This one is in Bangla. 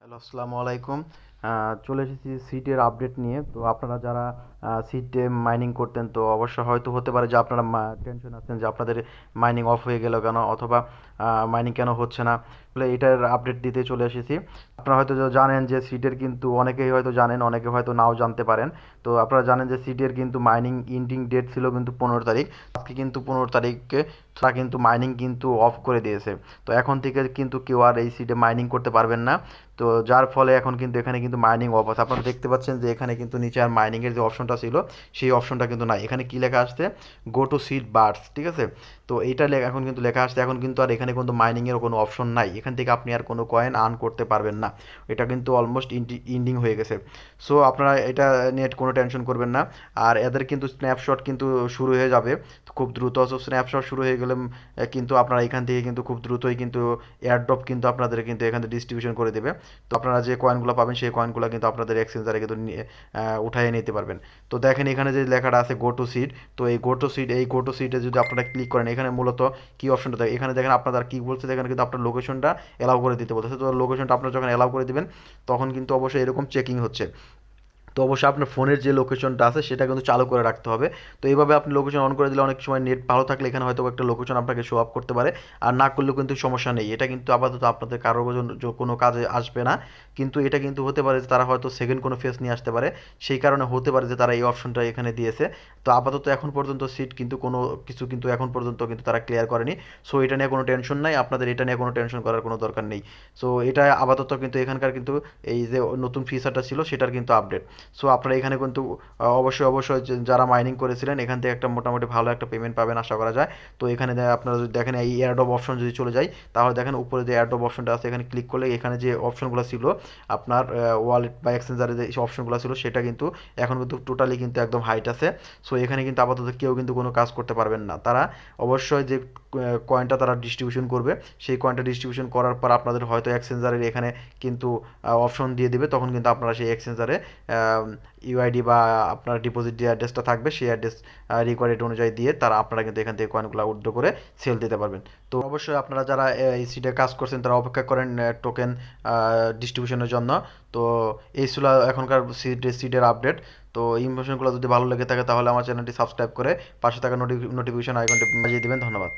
হ্যালো, আসসালামু আলাইকুম। চলে এসেছি সিটের আপডেট নিয়ে। তো আপনারা যারা সিটে মাইনিং করতেন, তো অবশ্য হয়তো হতে পারে যে আপনারা টেনশন আছেন যে আপনাদের মাইনিং অফ হয়ে গেল কেন, অথবা মাইনিং কেন হচ্ছে না। আসলে এটার আপডেট দিতে চলে এসেছি। আপনারা হয়তো জানেন যে সিটের কিন্তু অনেকেই হয়তো জানেন, অনেকে হয়তো নাও জানতে পারেন। তো আপনারা জানেন যে সিটের কিন্তু মাইনিং ইন্ডিং ডেট ছিল কিন্তু 15 তারিখ। আজকে কিন্তু 15 তারিখে তারা কিন্তু মাইনিং কিন্তু অফ করে দিয়েছে। তো এখন থেকে কিন্তু কেউ আর এই সিটে মাইনিং করতে পারবেন না। তো যার ফলে এখন কিন্তু এখানে কিন্তু মাইনিং অফ আছে। আপনারা দেখতে পাচ্ছেন যে এখানে কিন্তু নিচে আর মাইনিংয়ের যে অপশনটা ছিল সেই অপশনটা কিন্তু নাই। এখানে কি লেখা আসছে, গো টু সিট বার্স, ঠিক আছে। তো এইটা এখন কিন্তু লেখা আসছে, এখন কিন্তু আর এখানে কিন্তু মাইনিংয়ের কোনো অপশন নাই। এখান থেকে আপনি আর কোনো কয়েন আর্ন করতে পারবেন না। এটা কিন্তু অলমোস্ট ইন্ডিং হয়ে গেছে। সো আপনারা এটা নিয়ে কোনো টেনশন করবেন না। আর এদের কিন্তু স্ন্যাপশট কিন্তু শুরু হয়ে যাবে খুব দ্রুত। সো স্ন্যাপশট শুরু হয়ে গেলে কিন্তু আপনারা এখান থেকে কিন্তু খুব দ্রুতই কিন্তু এয়ারড্রপ কিন্তু আপনাদের কিন্তু এখান থেকে ডিস্ট্রিবিউশন করে দেবে। তো আপনারা যে কয়েনগুলো পাবেন সেই কয়েনগুলো কিন্তু আপনাদের এক্সচেঞ্জারে কিন্তু উঠাইয়ে নিতে পারবেন। তো দেখেন এখানে যে লেখাটা আছে গো টু সিট, তো এই গো টু সিটে যদি আপনারা ক্লিক করেন, এখানে মূলত কি অপশনটা থাকে, এখানে দেখেন আপনারা কি বলছে, দেখেন কিন্তু আপনার লোকেশনটা এলাও করে দিতে বলতেছে। তো লোকেশনটা আপনারা যখন এলাও করে দিবেন তখন কিন্তু অবশ্যই এরকম চেকিং হচ্ছে। তো অবশ্যই আপনার ফোনের যে লোকেশনটা আছে সেটা কিন্তু চালু করে রাখতে হবে। তো এইভাবে আপনি লোকেশন অন করে দিলে অনেক সময় নেট ভালো থাকলে এখানে হয়তো একটা লোকেশন আপনাকে শো আপ করতে পারে। আর না করলেও কিন্তু সমস্যা নেই, এটা কিন্তু আপাতত আপনাদের কারোর কোনো কাজে আসবে না। কিন্তু এটা কিন্তু হতে পারে যে তারা হয়তো সেকেন্ড কোনো ফেস নিয়ে আসতে পারে, সেই কারণে হতে পারে যে তারা এই অপশনটা এখানে দিয়েছে। তো আপাতত এখন পর্যন্ত সিট কিন্তু কোনো কিছু কিন্তু এখন পর্যন্ত কিন্তু তারা ক্লিয়ার করেনি। সো এটা নিয়ে কোনো টেনশন নাই, আপনাদের এটা নিয়ে কোনো টেনশন করার কোনো দরকার নেই। সো এটা আপাতত কিন্তু এখানকার কিন্তু এই যে নতুন ফিচারটা ছিল সেটার কিন্তু আপডেট। সো আপনারা এখানে কিন্তু অবশ্যই যারা মাইনিং করেছিলেন এখান থেকে একটা মোটামুটি ভালো একটা পেমেন্ট পাবেন আশা করা যায়। তো এখানে আপনারা যদি দেখেন এই এয়ারড্রপ অপশন যদি চলে যায়, তাহলে দেখেন উপরে যে এয়ারড্রপ অপশনটা আছে এখানে ক্লিক করলে এখানে যে অপশনগুলো ছিল আপনার ওয়ালেট বা এক্সচেঞ্জারে যে অপশনগুলো ছিল সেটা কিন্তু এখন কিন্তু টোটালি কিন্তু একদম হাইট আছে। সো এখানে কিন্তু আপাতত কেউ কিন্তু কোনো কাজ করতে পারবেন না। তারা অবশ্যই যে কয়েনটা তারা ডিস্ট্রিবিউশন করবে, সেই কয়েনটা ডিস্ট্রিবিউশন করার পর আপনাদের হয়তো এক্সচেঞ্জারের এখানে কিন্তু অপশন দিয়ে দিবে, তখন কিন্তু আপনারা সেই এক্সচেঞ্জারে ইউআইডি বা আপনার ডিপোজিট যে অ্যাড্রেসটা থাকবে সেই অ্যাড্রেস রিকোয়ার্ড অনুযায়ী দিয়ে তারা আপনারা কিন্তু এখান থেকে কয়েনগুলো উইথড্র করে সেল দিতে পারবেন। তো অবশ্যই আপনারা যারা এই সিটে কাজ করছেন তারা অপেক্ষা করেন টোকেন ডিস্ট্রিবিউশনের জন্য। তো এই ছিল এখনকার সিটের আপডেট। তো এই ইনফরমেশনগুলো যদি ভালো লেগে থাকে তাহলে আমার চ্যানেলটি সাবস্ক্রাইব করে পাশে থাকা নোটিফিকেশন আইকনটি বাজিয়ে দিবেন। ধন্যবাদ।